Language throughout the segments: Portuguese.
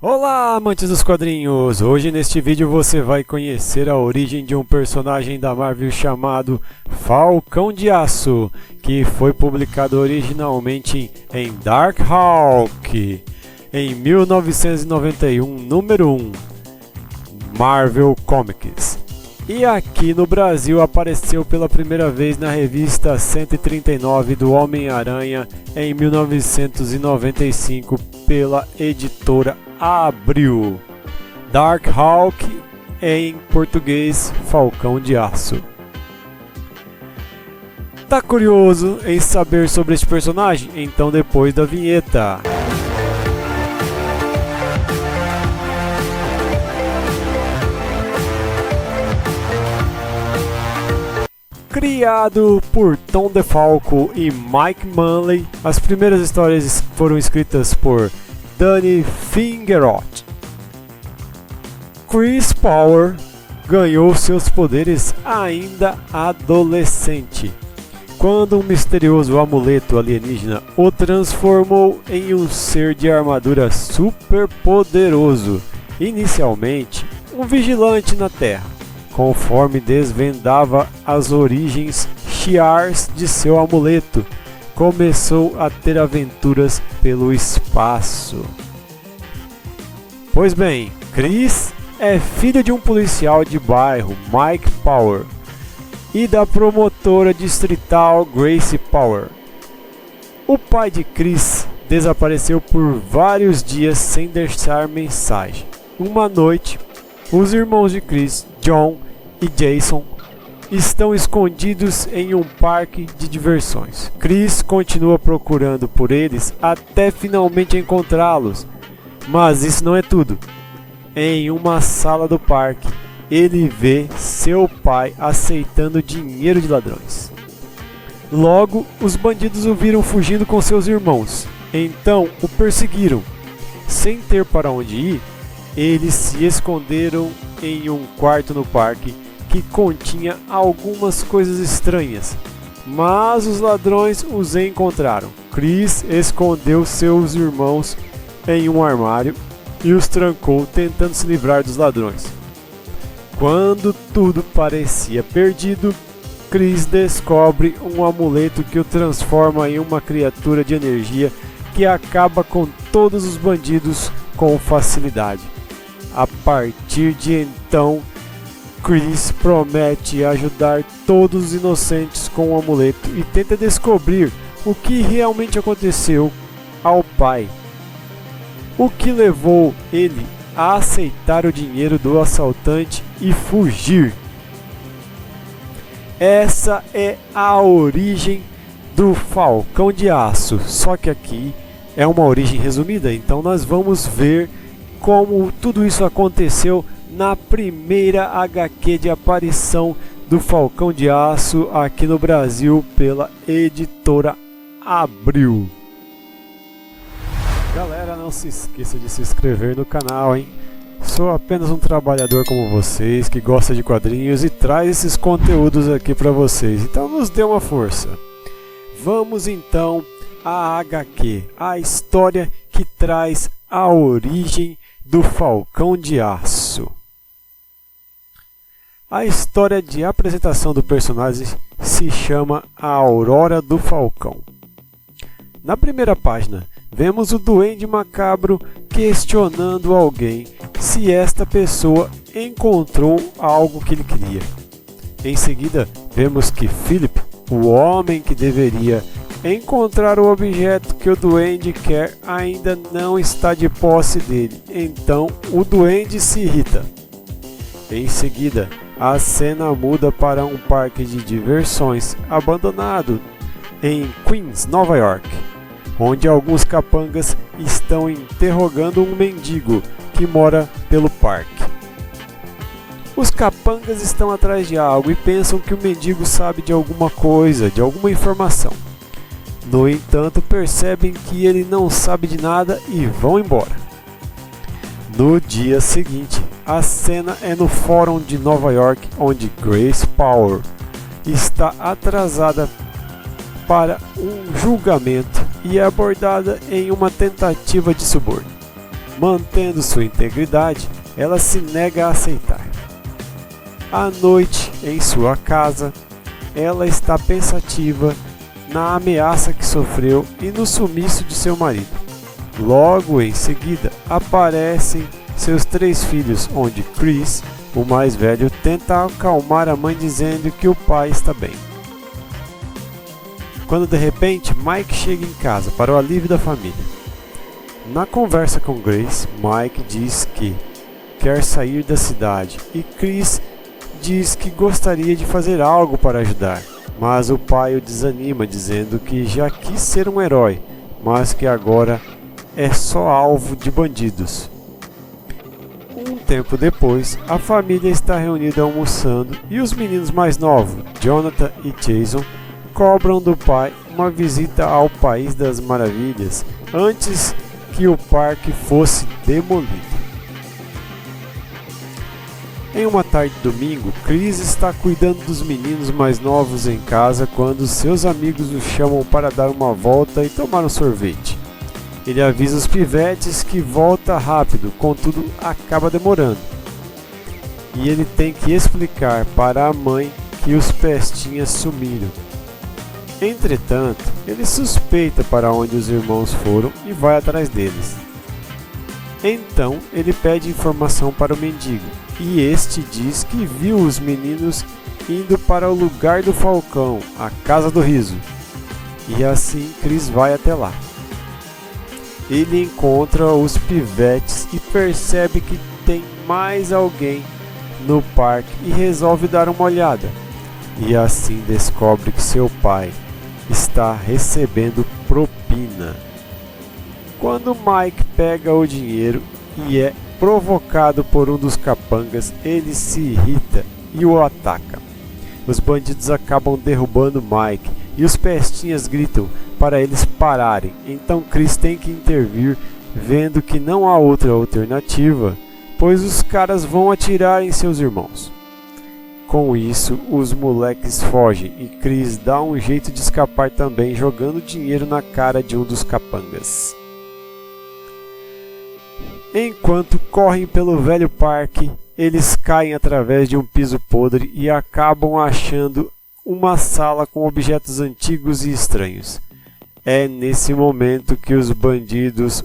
Olá, amantes dos quadrinhos! Hoje neste vídeo você vai conhecer a origem de um personagem da Marvel chamado Falcão de Aço, que foi publicado originalmente em Darkhawk em 1991, número 1, Marvel Comics. E aqui no Brasil apareceu pela primeira vez na revista 139 do Homem-Aranha em 1995 pela editora Abril. Darkhawk, em português, Falcão de Aço. Tá curioso em saber sobre este personagem? Então depois da vinheta. Criado por Tom DeFalco e Mike Manley, as primeiras histórias foram escritas por Danny Fingeroth. Chris Power ganhou seus poderes ainda adolescente, quando um misterioso amuleto alienígena o transformou em um ser de armadura super poderoso, inicialmente um vigilante na Terra. Conforme desvendava as origens Shi'ars de seu amuleto, começou a ter aventuras pelo espaço. Pois bem, Chris é filho de um policial de bairro, Mike Power, e da promotora distrital Grace Power. O pai de Chris desapareceu por vários dias sem deixar mensagem. Uma noite, os irmãos de Chris, John e Jason, estão escondidos em um parque de diversões. Chris continua procurando por eles até finalmente encontrá-los, mas isso não é tudo. Em uma sala do parque, ele vê seu pai aceitando dinheiro de ladrões. Logo, os bandidos o viram fugindo com seus irmãos, então o perseguiram. Sem ter para onde ir, eles se esconderam em um quarto no parque que continha algumas coisas estranhas, mas os ladrões os encontraram. Chris escondeu seus irmãos em um armário e os trancou, tentando se livrar dos ladrões. Quando tudo parecia perdido, Chris descobre um amuleto que o transforma em uma criatura de energia que acaba com todos os bandidos com facilidade. A partir de então, Chris promete ajudar todos os inocentes com o amuleto e tenta descobrir o que realmente aconteceu ao pai. O que levou ele a aceitar o dinheiro do assaltante e fugir. Essa é a origem do Falcão de Aço, só que aqui é uma origem resumida, então nós vamos ver como tudo isso aconteceu na primeira HQ de aparição do Falcão de Aço aqui no Brasil pela editora Abril. Galera, não se esqueça de se inscrever no canal, hein? Sou apenas um trabalhador como vocês, que gosta de quadrinhos e traz esses conteúdos aqui para vocês, então nos dê uma força. Vamos então à HQ, a história que traz a origem do Falcão de Aço. A história de apresentação do personagem se chama A Aurora do Falcão. Na primeira página, vemos o Duende Macabro questionando alguém se esta pessoa encontrou algo que ele queria. Em seguida, vemos que Philip, o homem que deveria encontrar o objeto que o Duende quer, ainda não está de posse dele, então o Duende se irrita. Em seguida, a cena muda para um parque de diversões abandonado em Queens, Nova York, onde alguns capangas estão interrogando um mendigo que mora pelo parque. Os capangas estão atrás de algo e pensam que o mendigo sabe de alguma coisa, de alguma informação. No entanto, percebem que ele não sabe de nada e vão embora. No dia seguinte, a cena é no Fórum de Nova York, onde Grace Power está atrasada para um julgamento e é abordada em uma tentativa de suborno. mantendo sua integridade, ela se nega a aceitar. À noite, em sua casa, ela está pensativa na ameaça que sofreu e no sumiço de seu marido. Logo em seguida, aparecem seus 3 filhos, onde Chris, o mais velho, tenta acalmar a mãe dizendo que o pai está bem. Quando de repente Mike chega em casa para o alívio da família. Na conversa com Grace, Mike diz que quer sair da cidade e Chris diz que gostaria de fazer algo para ajudar, mas o pai o desanima dizendo que já quis ser um herói, mas que agora é só alvo de bandidos. Um tempo depois, a família está reunida almoçando e os meninos mais novos, Jonathan e Jason, cobram do pai uma visita ao País das Maravilhas antes que o parque fosse demolido. Em uma tarde de domingo, Chris está cuidando dos meninos mais novos em casa quando seus amigos o chamam para dar uma volta e tomar um sorvete. Ele avisa os pivetes que volta rápido, contudo acaba demorando. E ele tem que explicar para a mãe que os pestinhas sumiram. Entretanto, ele suspeita para onde os irmãos foram e vai atrás deles. Então, ele pede informação para o mendigo, e este diz que viu os meninos indo para o lugar do Falcão, a Casa do Riso. E assim, Chris vai até lá. Ele encontra os pivetes e percebe que tem mais alguém no parque e resolve dar uma olhada. E assim descobre que seu pai está recebendo propina. Quando Mike pega o dinheiro e é provocado por um dos capangas, ele se irrita e o ataca. Os bandidos acabam derrubando Mike e os pestinhas gritam para eles pararem. Então Chris tem que intervir, vendo que não há outra alternativa, pois os caras vão atirar em seus irmãos. Com isso, os moleques fogem e Chris dá um jeito de escapar também, jogando dinheiro na cara de um dos capangas. Enquanto correm pelo velho parque, eles caem através de um piso podre e acabam achando uma sala com objetos antigos e estranhos. É nesse momento que os bandidos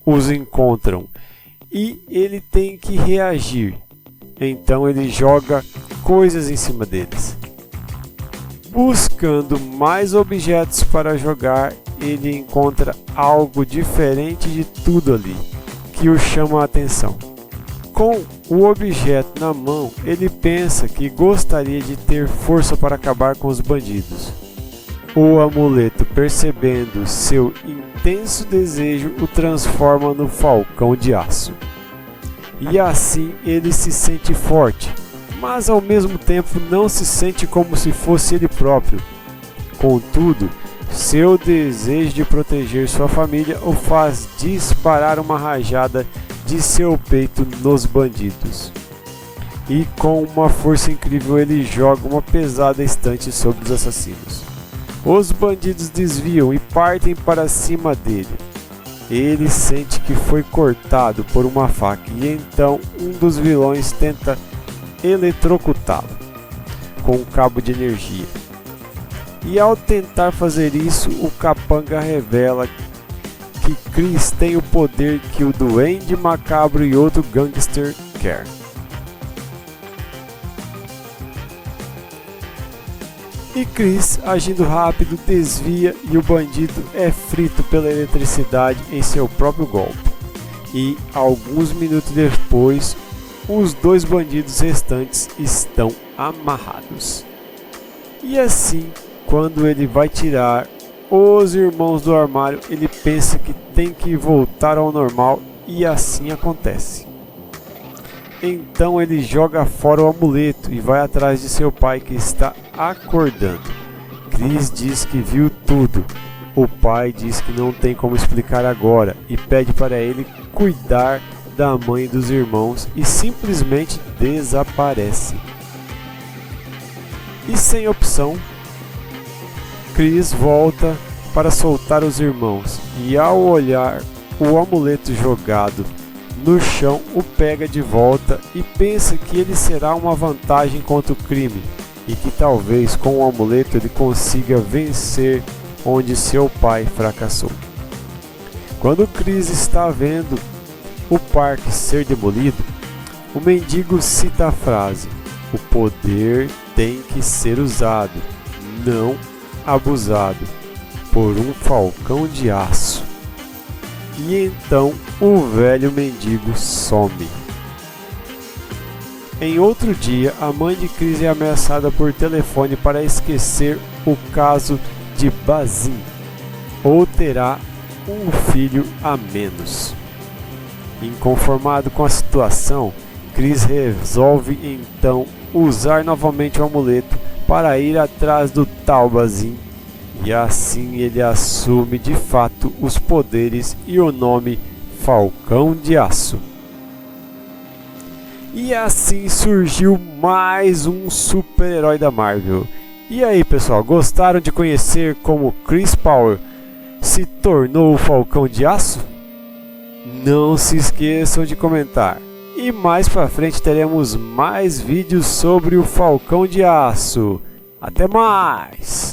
os encontram e ele tem que reagir. Então ele joga coisas em cima deles. Buscando mais objetos para jogar, ele encontra algo diferente de tudo ali, que o chama a atenção. Com o objeto na mão, ele pensa que gostaria de ter força para acabar com os bandidos. O amuleto, percebendo seu intenso desejo, o transforma no Falcão de Aço. E assim ele se sente forte, mas ao mesmo tempo não se sente como se fosse ele próprio. Contudo, seu desejo de proteger sua família o faz disparar uma rajada de seu peito nos bandidos. E com uma força incrível ele joga uma pesada estante sobre os assassinos. Os bandidos desviam e partem para cima dele. Ele sente que foi cortado por uma faca e então um dos vilões tenta eletrocutá-lo com um cabo de energia. E ao tentar fazer isso, o capanga revela que Chris tem o poder que o Duende Macabro e outro gangster quer. E Chris, agindo rápido, desvia e o bandido é frito pela eletricidade em seu próprio golpe. E alguns minutos depois, os 2 bandidos restantes estão amarrados. E assim, quando ele vai tirar os irmãos do armário, ele pensa que tem que voltar ao normal e assim acontece. Então ele joga fora o amuleto e vai atrás de seu pai que está acordando. Chris diz que viu tudo. O pai diz que não tem como explicar agora e pede para ele cuidar da mãe e dos irmãos e simplesmente desaparece. E sem opção, Chris volta para soltar os irmãos e ao olhar o amuleto jogado no chão o pega de volta e pensa que ele será uma vantagem contra o crime e que talvez com o amuleto ele consiga vencer onde seu pai fracassou. Quando Chris está vendo o parque ser demolido, o mendigo cita a frase: "O poder tem que ser usado, não abusado, por um falcão de aço." E então o velho mendigo some. Em outro dia, a mãe de Chris é ameaçada por telefone para esquecer o caso de Bazin, ou terá um filho a menos. Inconformado com a situação, Chris resolve então usar novamente o amuleto para ir atrás do tal Bazin, e assim ele assume de fato os poderes e o nome Falcão de Aço. E assim surgiu mais um super-herói da Marvel. E aí, pessoal, gostaram de conhecer como Chris Power se tornou o Falcão de Aço? Não se esqueçam de comentar. E mais pra frente teremos mais vídeos sobre o Falcão de Aço. Até mais!